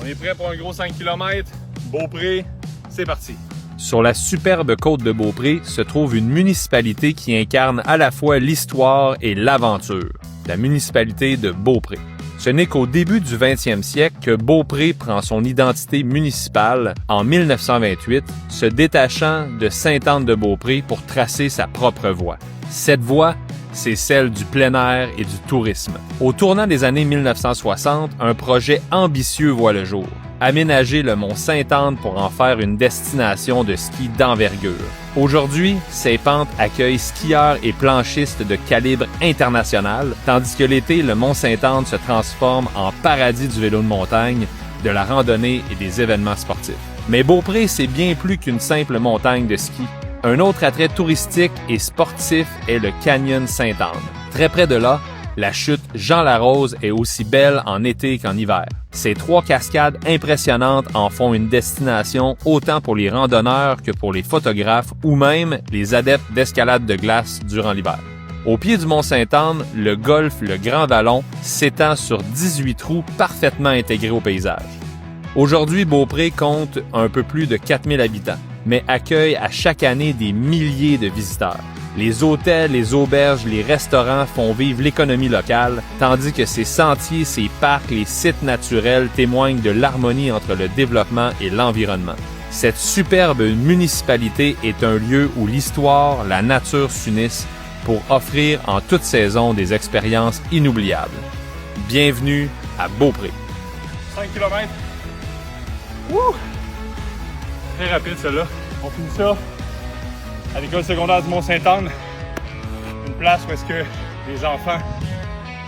On est prêt pour un gros 5 km. Beaupré, c'est parti. Sur la superbe côte de Beaupré se trouve une municipalité qui incarne à la fois l'histoire et l'aventure, la municipalité de Beaupré. Ce n'est qu'au début du 20e siècle que Beaupré prend son identité municipale en 1928, se détachant de Sainte-Anne-de-Beaupré pour tracer sa propre voie. Cette voie, c'est celle du plein air et du tourisme. Au tournant des années 1960, un projet ambitieux voit le jour. Aménager le mont Sainte-Anne pour en faire une destination de ski d'envergure. Aujourd'hui, ces pentes accueillent skieurs et planchistes de calibre international, tandis que l'été, le mont Sainte-Anne se transforme en paradis du vélo de montagne, de la randonnée et des événements sportifs. Mais Beaupré, c'est bien plus qu'une simple montagne de ski. Un autre attrait touristique et sportif est le Canyon Sainte-Anne. Très près de là, la chute Jean-Larose est aussi belle en été qu'en hiver. Ces 3 cascades impressionnantes en font une destination autant pour les randonneurs que pour les photographes ou même les adeptes d'escalade de glace durant l'hiver. Au pied du mont Sainte-Anne, le golfe Le Grand Vallon s'étend sur 18 trous parfaitement intégrés au paysage. Aujourd'hui, Beaupré compte un peu plus de 4000 habitants, mais accueille à chaque année des milliers de visiteurs. Les hôtels, les auberges, les restaurants font vivre l'économie locale, tandis que ces sentiers, ces parcs, les sites naturels témoignent de l'harmonie entre le développement et l'environnement. Cette superbe municipalité est un lieu où l'histoire, la nature s'unissent pour offrir en toute saison des expériences inoubliables. Bienvenue à Beaupré. 5 km. Wouh! Très rapide, celle-là. On finit ça à l'école secondaire du Mont-Sainte-Anne. Une place où est-ce que les enfants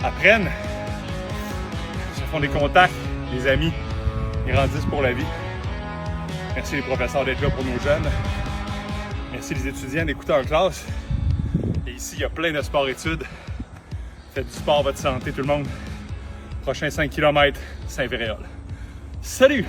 apprennent, se font des contacts, des amis, ils grandissent pour la vie. Merci les professeurs d'être là pour nos jeunes. Merci les étudiants d'écouter en classe. Et ici, il y a plein de sport-études. Faites du sport, votre santé, tout le monde. Prochain 5 km, Saint-Véréol. Salut!